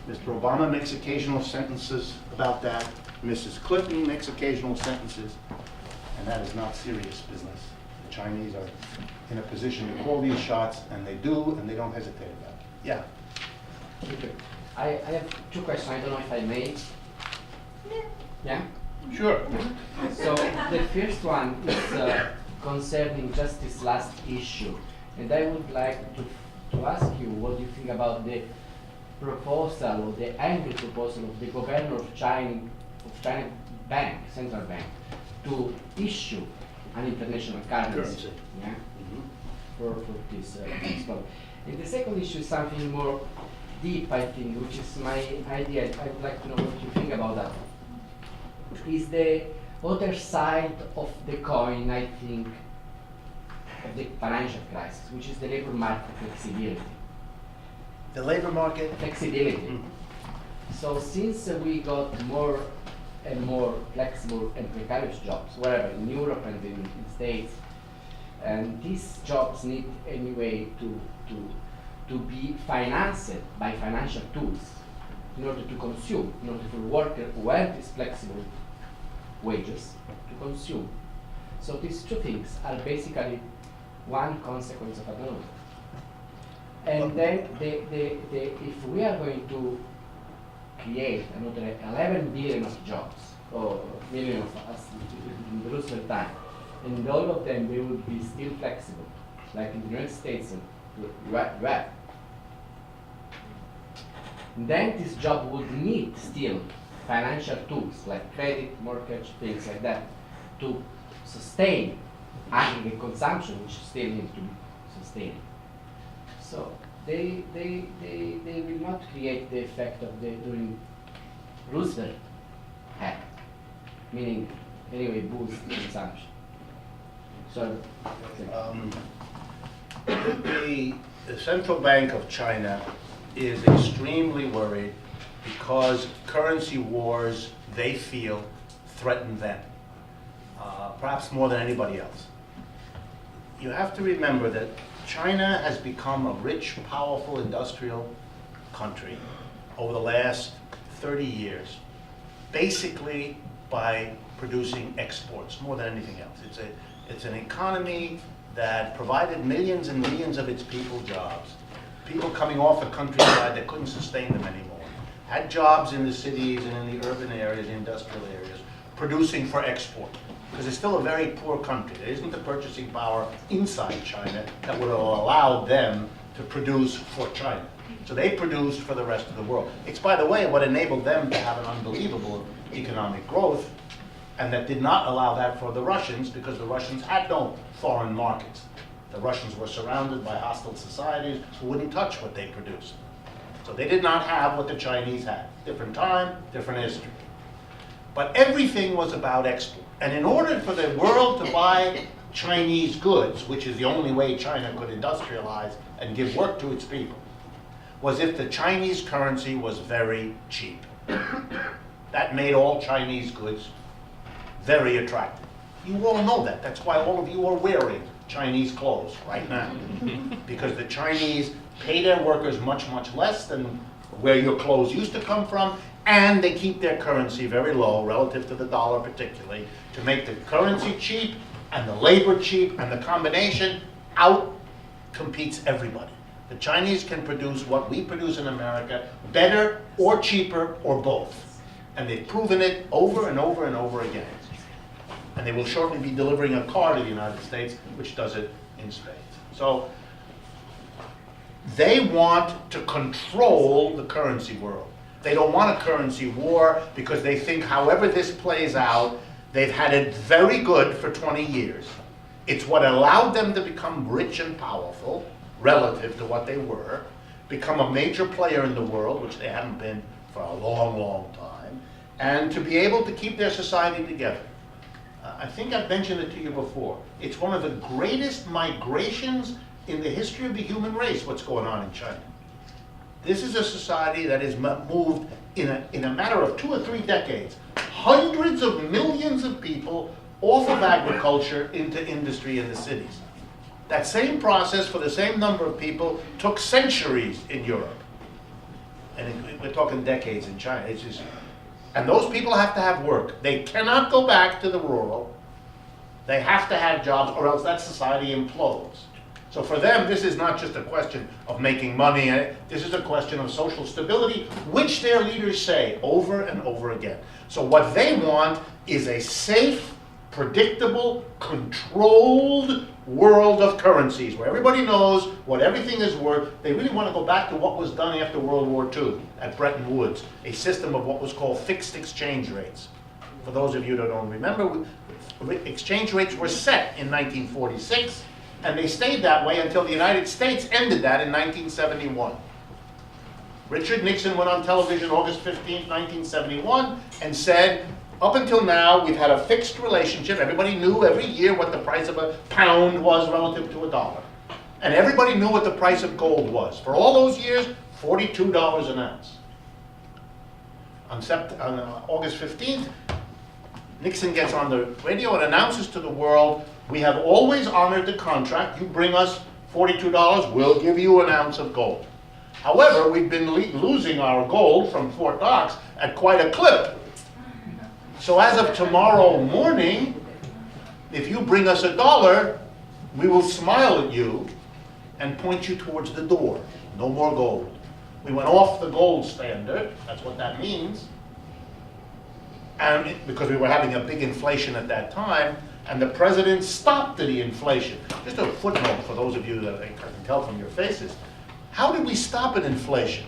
Mr. Obama makes occasional sentences about that. Mrs. Clinton makes occasional sentences. And that is not serious business. The Chinese are in a position to call these shots, and they do, and they don't hesitate about it. Yeah? Thank you. I have two questions. I don't know if I may. Yeah? Sure. So the first one is concerning just this last issue. And I would like to ask you what you think about the proposal or the angry proposal of the governor of China Bank, central bank, to issue an international currency. Yeah? For this problem. And the second issue is something more deep, I think, which is my idea. I would like to know what you think about that. Is the other side of the coin, I think, of the financial crisis, which is the labor market flexibility. The labor market? Flexibility. Mm-hmm. So since we got more and more flexible and precarious jobs, wherever, in Europe and in States, and these jobs need anyway to be financed by financial tools in order to consume, in order for worker who have these flexible wages to consume. So these two things are basically one consequence of another. And then if we are going to create another 11 billion of jobs, or million of us in the Roosevelt time, and all of them they would be still flexible, like in the United States and you have. Then this job would need still financial tools like credit, mortgage, things like that, to sustain aggregate consumption, which still needs to be sustained. So they will not create the effect of the during Roosevelt had, meaning anyway boost consumption. So the Central Bank of China is extremely worried because currency wars, they feel, threaten them, perhaps more than anybody else. You have to remember that China has become a rich, powerful industrial country over the last 30 years, basically by producing exports more than anything else. It's an economy that provided millions and millions of its people jobs. People coming off the countryside that couldn't sustain them anymore had jobs in the cities and in the urban areas, the industrial areas, producing for export. Because it's still a very poor country. There isn't the purchasing power inside China that would have allowed them to produce for China. So they produced for the rest of the world. It's, by the way, what enabled them to have an unbelievable economic growth, and that did not allow that for the Russians, because the Russians had no foreign markets. The Russians were surrounded by hostile societies who wouldn't touch what they produced. So they did not have what the Chinese had. Different time, different history. But everything was about export. And in order for the world to buy Chinese goods, which is the only way China could industrialize and give work to its people, was if the Chinese currency was very cheap. That made all Chinese goods very attractive. You all know that. That's why all of you are wearing Chinese clothes right now. Because the Chinese pay their workers much, much less than where your clothes used to come from, and they keep their currency very low relative to the dollar particularly, to make the currency cheap and the labor cheap, and the combination out competes everybody. The Chinese can produce what we produce in America better or cheaper or both. And they've proven it over and over and over again. And they will shortly be delivering a car to the United States, which does it in spades. So they want to control the currency world. They don't want a currency war because they think however this plays out, they've had it very good for 20 years. It's what allowed them to become rich and powerful relative to what they were, become a major player in the world, which they haven't been for a long, long time, and to be able to keep their society together. I think I've mentioned it to you before. It's one of the greatest migrations in the history of the human race, what's going on in China. This is a society that has moved in a matter of 2 or 3 decades, hundreds of millions of people off of agriculture into industry in the cities. That same process for the same number of people took centuries in Europe. we're talking decades in China. It's just, and those people have to have work. They cannot go back to the rural. They have to have jobs, or else that society implodes. So for them, this is not just a question of making money. This is a question of social stability, which their leaders say over and over again. So what they want is a safe, predictable, controlled world of currencies where everybody knows what everything is worth. They really want to go back to what was done after World War II at Bretton Woods, a system of what was called fixed exchange rates. For those of you that don't remember, exchange rates were set in 1946, and they stayed that way until the United States ended that in 1971. Richard Nixon went on television August 15, 1971, and said, up until now, we've had a fixed relationship. Everybody knew every year what the price of a pound was relative to a dollar. And everybody knew what the price of gold was. For all those years, $42 an ounce. On August 15th, Nixon gets on the radio and announces to the world, we have always honored the contract. You bring us $42, we'll give you an ounce of gold. However, we've been losing our gold from Fort Knox at quite a clip. So as of tomorrow morning, if you bring us $1, we will smile at you and point you towards the door. No more gold. We went off the gold standard. That's what that means. And because we were having a big inflation at that time, and the president stopped the inflation. Just a footnote for those of you that I can tell from your faces. How did we stop an inflation?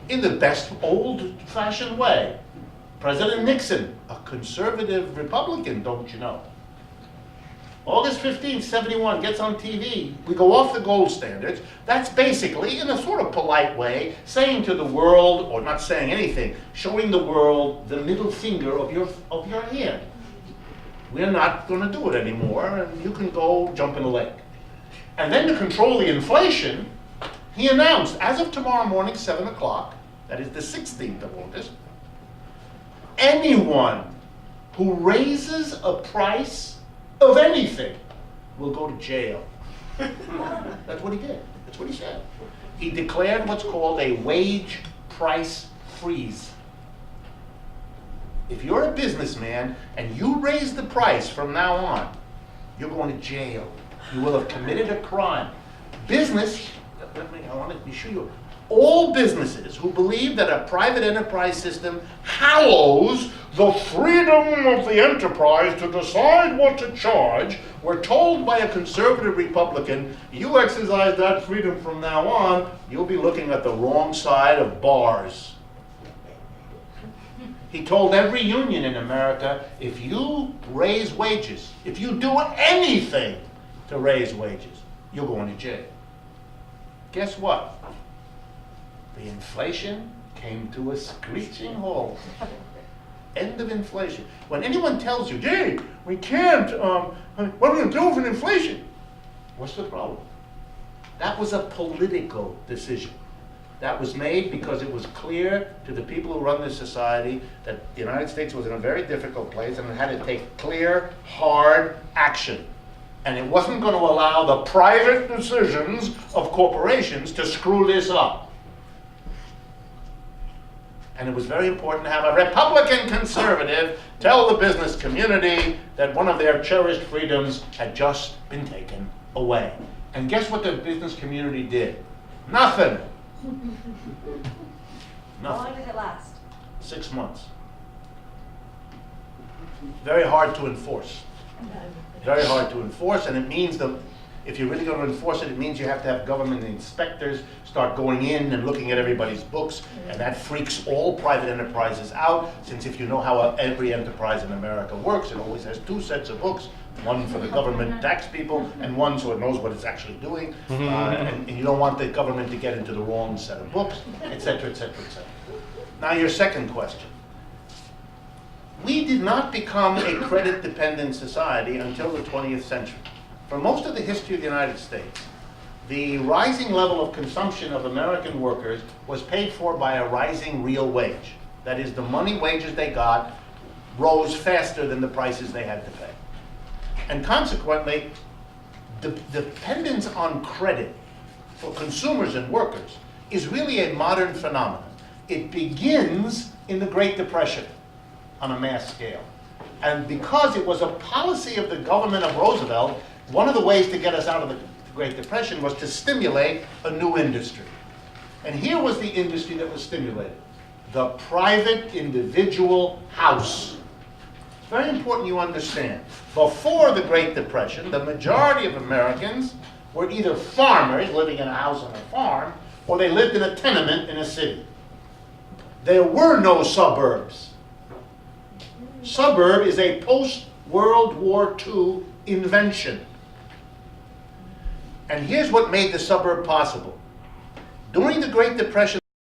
In the best old-fashioned way. President Nixon, a conservative Republican, don't you know? August 15, 71, gets on TV. We go off the gold standards. That's basically, in a sort of polite way, saying to the world, or not saying anything, showing the world the middle finger of your hand. We're not going to do it anymore, and you can go jump in the lake. And then to control the inflation, he announced, as of tomorrow morning, 7 o'clock, that is the 16th of August, anyone who raises a price of anything will go to jail. That's what he did. That's what he said. He declared what's called a wage price freeze. If you're a businessman and you raise the price from now on, you're going to jail. You will have committed a crime. Business, I want to be sure, all businesses who believe that a private enterprise system hallows the freedom of the enterprise to decide what to charge were told by a conservative Republican, you exercise that freedom from now on, you'll be looking at the wrong side of bars. He told every union in America, if you raise wages, if you do anything to raise wages, you're going to jail. Guess what? The inflation came to a screeching halt. End of inflation. When anyone tells you, gee, we can't, what are we going to do with inflation? What's the problem? That was a political decision. That was made because it was clear to the people who run this society that the United States was in a very difficult place and it had to take clear, hard action. And it wasn't going to allow the private decisions of corporations to screw this up. And it was very important to have a Republican conservative tell the business community that one of their cherished freedoms had just been taken away. And guess what the business community did? Nothing. How long did it last? 6 months. Very hard to enforce. Very hard to enforce, and it means that if you're really going to enforce it, it means you have to have government inspectors start going in and looking at everybody's books, and that freaks all private enterprises out, since if you know how every enterprise in America works, it always has 2 sets of books, one for the government tax people, and one so it knows what it's actually doing, and you don't want the government to get into the wrong set of books, etc., etc., etc. Now your second question. We did not become a credit-dependent society until the 20th century. For most of the history of the United States, the rising level of consumption of American workers was paid for by a rising real wage. That is, the money wages they got rose faster than the prices they had to pay. And consequently, the dependence on credit for consumers and workers is really a modern phenomenon. It begins in the Great Depression on a mass scale. And because it was a policy of the government of Roosevelt, one of the ways to get us out of the Great Depression was to stimulate a new industry. And here was the industry that was stimulated: the private individual house. It's very important you understand. Before the Great Depression, the majority of Americans were either farmers living in a house on a farm, or they lived in a tenement in a city. There were no suburbs. Suburb is a post-World War II invention. And here's what made the suburb possible. During the Great Depression,